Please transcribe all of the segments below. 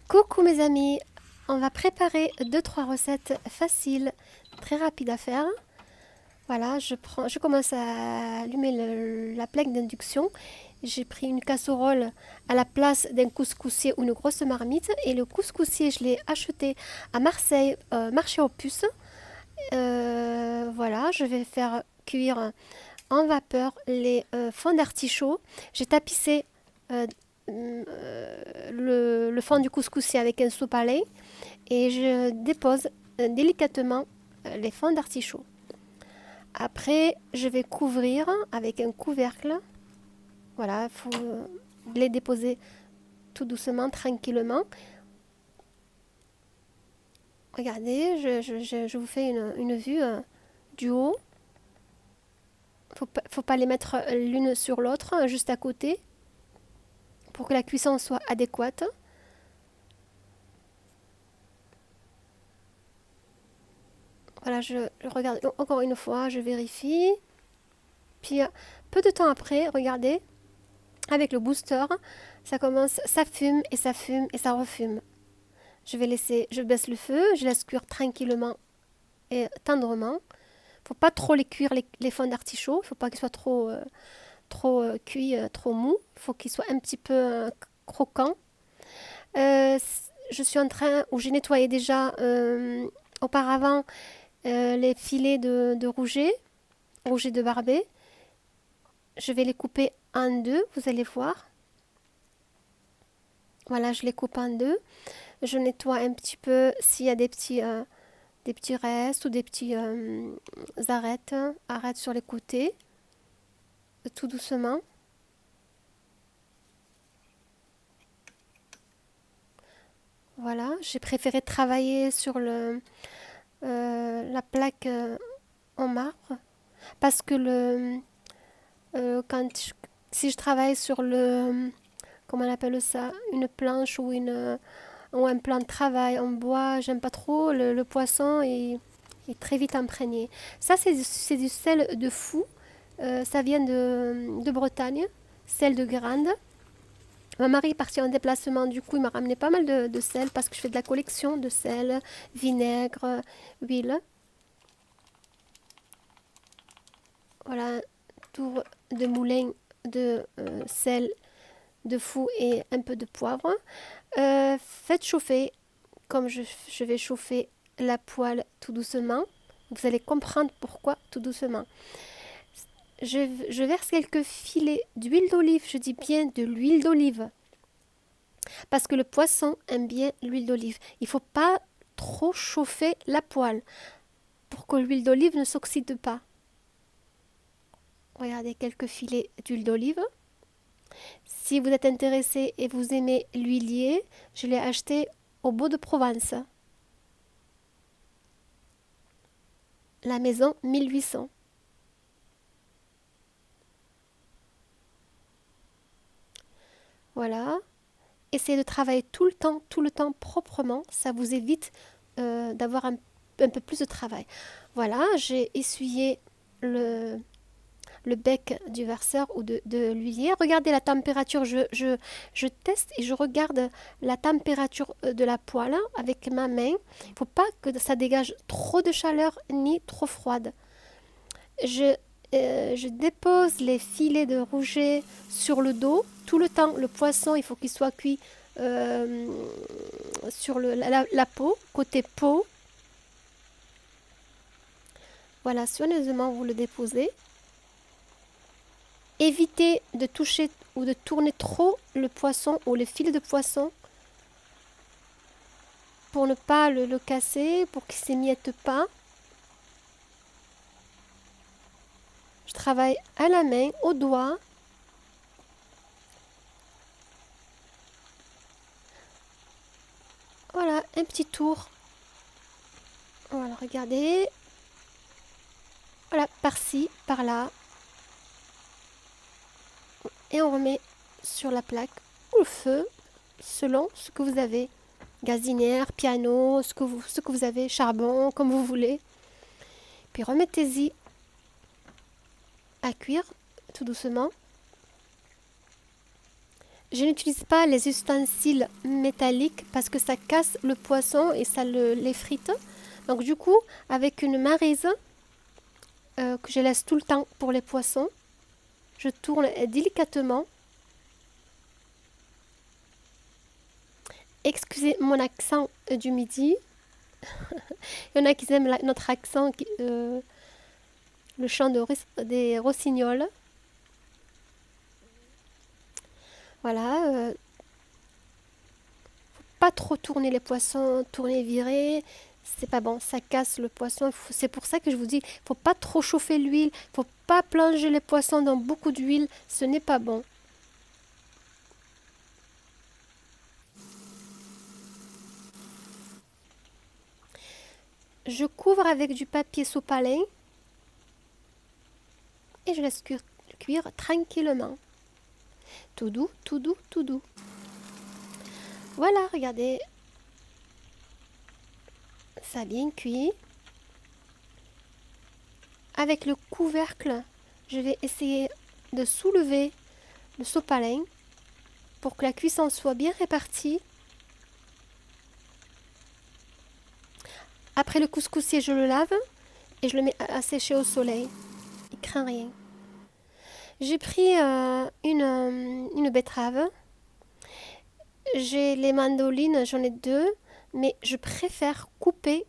Coucou mes amis, on va préparer deux trois recettes faciles, très rapides à faire. Voilà, je commence à allumer la plaque d'induction. J'ai pris une casserole à la place d'un couscoussier ou une grosse marmite. Et le couscoussier, je l'ai acheté à Marseille, marché aux puces. Voilà, je vais faire cuire en vapeur les fonds d'artichaut. J'ai tapissé euh, le fond du couscoussier avec un sopalin et je dépose délicatement les fonds d'artichaut. Après, je vais couvrir avec un couvercle. Voilà, il faut les déposer tout doucement, tranquillement. Regardez, je vous fais une vue du haut. Faut pas les mettre l'une sur l'autre, juste à côté, pour que la cuisson soit adéquate. Voilà, je regarde encore une fois, je vérifie. Puis, peu de temps après, regardez, avec le booster, ça commence, ça fume et ça fume et ça refume. Je baisse le feu, je laisse cuire tranquillement et tendrement. Faut pas trop les cuire les fonds d'artichaut, il faut pas qu'ils soient cuits, trop mous. Il faut qu'ils soient un petit peu croquants. Euh, je suis en train, ou j'ai nettoyé déjà auparavant les filets de rouget de barbet. Je vais les couper en deux, vous allez voir. Voilà, je les coupe en deux. Je nettoie un petit peu s'il y a des petits restes ou des petits arêtes sur les côtés, tout doucement. Voilà, j'ai préféré travailler sur la plaque en marbre parce que si je travaille sur comment on appelle ça, une planche ou un plan de travail en bois, j'aime pas trop le poisson est très vite imprégné. Ça, c'est du sel de fou. Ça vient de Bretagne, sel de Grande. Mon mari est parti en déplacement, du coup, il m'a ramené pas mal de sel parce que je fais de la collection de sel, vinaigre, huile. Voilà, tour de moulin de sel, de fou et un peu de poivre. Faites chauffer, comme je vais chauffer la poêle tout doucement. Vous allez comprendre pourquoi tout doucement. Je verse quelques filets d'huile d'olive, je dis bien de l'huile d'olive, parce que le poisson aime bien l'huile d'olive. Il ne faut pas trop chauffer la poêle pour que l'huile d'olive ne s'oxyde pas. Regardez quelques filets d'huile d'olive. Si vous êtes intéressé et vous aimez l'huilier, je l'ai acheté au Beau de Provence, la maison 1800. Voilà. Essayez de travailler tout le temps proprement. Ça vous évite d'avoir un peu plus de travail. Voilà, j'ai essuyé le, le bec du verseur ou de l'huilier. Regardez la température, je teste et je regarde la température de la poêle avec ma main. Il ne faut pas que ça dégage trop de chaleur ni trop froide. Je, je dépose les filets de rouget sur le dos. Tout le temps, le poisson, il faut qu'il soit cuit euh, sur la peau, côté peau. Voilà, soigneusement, vous le déposez. Évitez de toucher ou de tourner trop le poisson ou le filet de poisson pour ne pas le casser, pour qu'il ne s'émiette pas. Je travaille à la main, au doigt. Voilà, un petit tour. Voilà, regardez. Voilà, par-ci, par-là. Et on remet sur la plaque ou le feu, selon ce que vous avez. Gazinière, piano, ce que vous avez, charbon, comme vous voulez. Puis remettez-y à cuire tout doucement. Je n'utilise pas les ustensiles métalliques parce que ça casse le poisson et ça l'effrite. Donc du coup, avec une maryse que je laisse tout le temps pour les poissons, je tourne délicatement. Excusez mon accent du midi. Il y en a qui aiment notre accent, le chant des rossignols. Voilà. Pas trop tourner les poissons, tourner, virer. C'est pas bon, ça casse le poisson. C'est pour ça que je vous dis, il faut pas trop chauffer l'huile, il faut pas plonger les poissons dans beaucoup d'huile, ce n'est pas bon. Je couvre avec du papier sopalin et je laisse cuire tranquillement. Tout doux, tout doux, tout doux. Voilà, regardez. Ça a bien cuit. Avec le couvercle, je vais essayer de soulever le sopalin pour que la cuisson soit bien répartie. Après le couscoussier, je le lave et je le mets à sécher au soleil. Il craint rien. J'ai pris une betterave. J'ai les mandolines, j'en ai deux, mais je préfère couper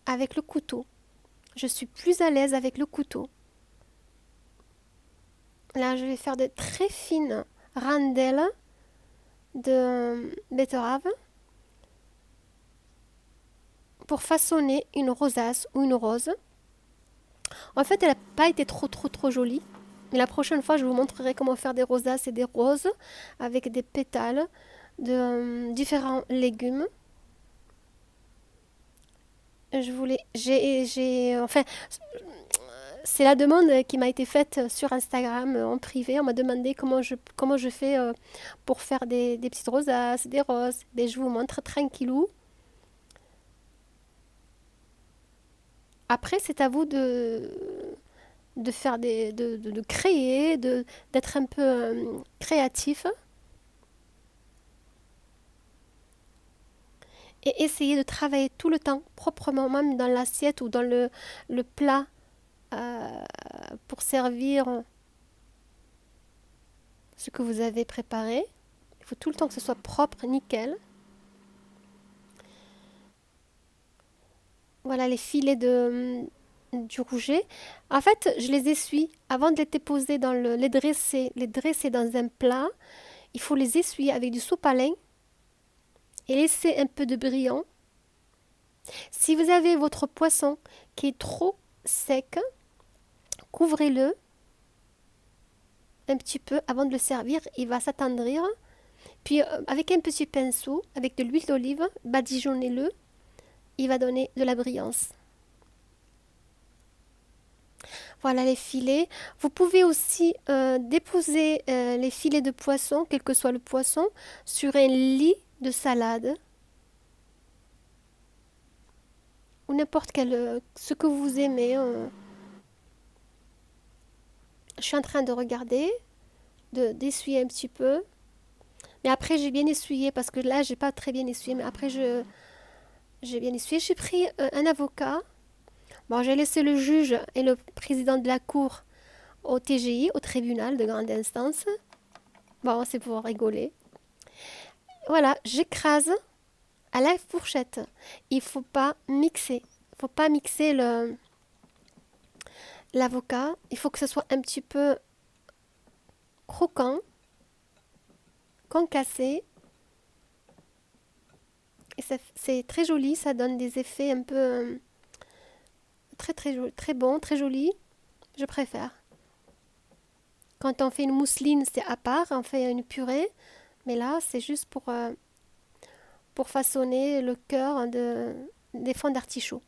avec le couteau. Je suis plus à l'aise avec le couteau. Là, je vais faire de très fines rondelles de betterave pour façonner une rosace ou une rose. En fait, elle n'a pas été trop jolie. Mais la prochaine fois, je vous montrerai comment faire des rosaces et des roses avec des pétales de différents légumes. Enfin, c'est la demande qui m'a été faite sur Instagram en privé. On m'a demandé comment je fais pour faire des petites rosaces, des roses. Ben, je vous montre tranquillou. Après, c'est à vous de faire de créer, d'être un peu créatif et essayer de travailler tout le temps proprement, même dans l'assiette ou dans le plat euh, pour servir ce que vous avez préparé. Il faut tout le temps que ce soit propre, nickel. Voilà les filets du rouget. En fait, je les essuie avant de les déposer les dresser dans un plat. Il faut les essuyer avec du sopalin et laisser un peu de brillant. Si vous avez votre poisson qui est trop sec, couvrez-le un petit peu avant de le servir. Il va s'attendrir. Puis avec un petit pinceau, avec de l'huile d'olive, badigeonnez-le. Il va donner de la brillance. Voilà les filets. Vous pouvez aussi déposer les filets de poisson, quel que soit le poisson, sur un lit de salade ou n'importe quel ce que vous aimez. Je suis en train de regarder, d'essuyer un petit peu. Mais après j'ai bien essuyé parce que là j'ai pas très bien essuyé. Mais après j'ai bien essuyé. J'ai pris un avocat. Bon, j'ai laissé le juge et le président de la cour au TGI, au tribunal de grande instance. Bon, c'est pour rigoler. Voilà, j'écrase à la fourchette. Il faut pas mixer. Il faut pas mixer l'avocat. Il faut que ce soit un petit peu croquant, concassé. Et c'est très joli, ça donne des effets un peu très bon, très joli. Je préfère. Quand on fait une mousseline, c'est à part, on fait une purée. Mais là, c'est juste pour façonner le cœur des fonds d'artichaut.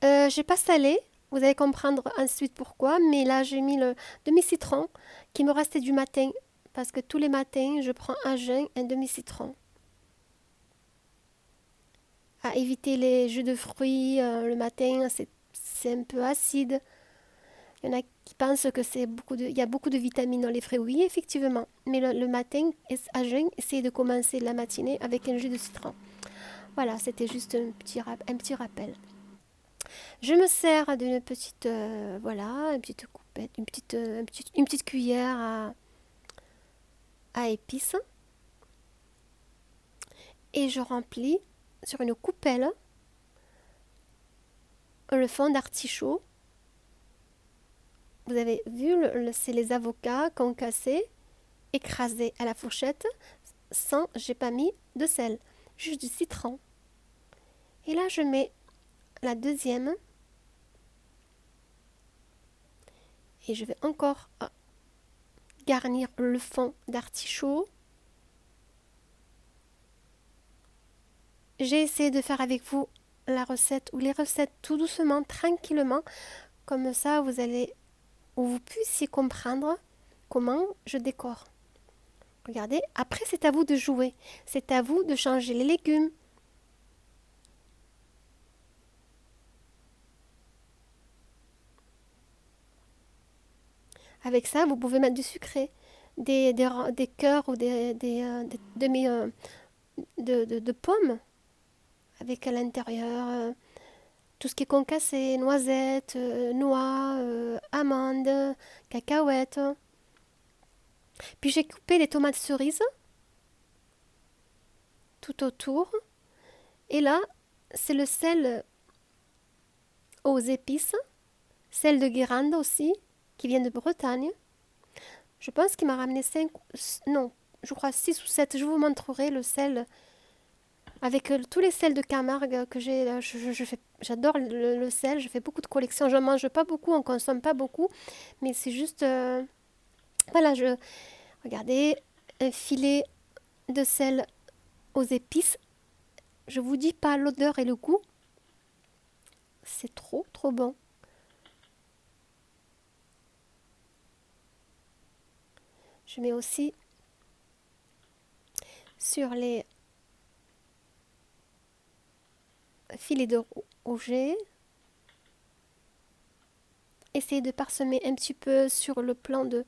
J'ai pas salé, vous allez comprendre ensuite pourquoi, mais là j'ai mis le demi-citron qui me restait du matin, parce que tous les matins je prends à jeun un demi-citron. À éviter les jus de fruits le matin, c'est un peu acide. Il y en a qui pensent que il y a beaucoup de vitamines dans les fruits. Oui, effectivement. Mais le matin, à jeun, essayez de commencer la matinée avec un jus de citron. Voilà, c'était juste un petit rappel. Je me sers d'une petite, voilà, une petite coupette, une petite cuillère à épices. Et je remplis sur une coupelle le fond d'artichaut. Vous avez vu, c'est les avocats concassés, écrasés à la fourchette, sans, j'ai pas mis de sel, juste du citron. Et là, je mets la deuxième. Et je vais encore garnir le fond d'artichaut. J'ai essayé de faire avec vous la recette ou les recettes tout doucement, tranquillement. Comme ça, vous puissiez comprendre comment je décore. Regardez, après c'est à vous de jouer. C'est à vous de changer les légumes. Avec ça, vous pouvez mettre du sucré, des cœurs ou des demi de pommes avec à l'intérieur tout ce qui est concassé, noisettes, noix, amandes, cacahuètes. Puis j'ai coupé des tomates cerises tout autour. Et là, c'est le sel aux épices, sel de Guérande aussi, qui vient de Bretagne. Je pense qu'il m'a ramené 5, non, je crois 6 ou 7. Je vous montrerai le sel avec tous les sels de Camargue que j'ai. J'adore le sel, je fais beaucoup de collections. Je n'en mange pas beaucoup, on ne consomme pas beaucoup, mais c'est juste. Voilà, regardez, un filet de sel aux épices. Je vous dis pas l'odeur et le goût. C'est trop, trop bon. Je mets aussi sur les filets de rouget. Essayez de parsemer un petit peu sur le plat de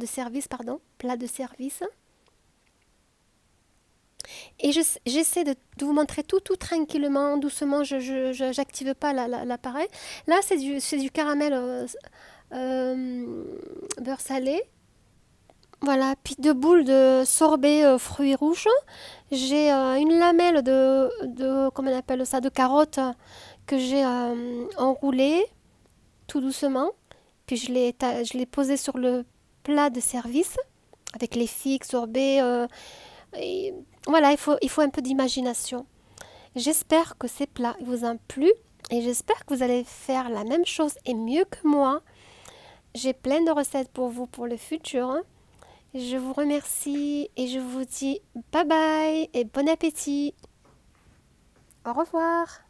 service, plat de service. Et j'essaie de vous montrer tout tranquillement, doucement. Je n'active pas l'appareil. Là, c'est du caramel beurre salé. Voilà, puis deux boules de sorbet fruits rouges. J'ai une lamelle comment on appelle ça, de carottes que j'ai enroulée tout doucement. Puis je l'ai posée sur le plat de service avec les figues, sorbet. Et voilà, il faut un peu d'imagination. J'espère que ces plats vous ont plu et j'espère que vous allez faire la même chose et mieux que moi. J'ai plein de recettes pour vous pour le futur. Je vous remercie et je vous dis bye bye et bon appétit. Au revoir.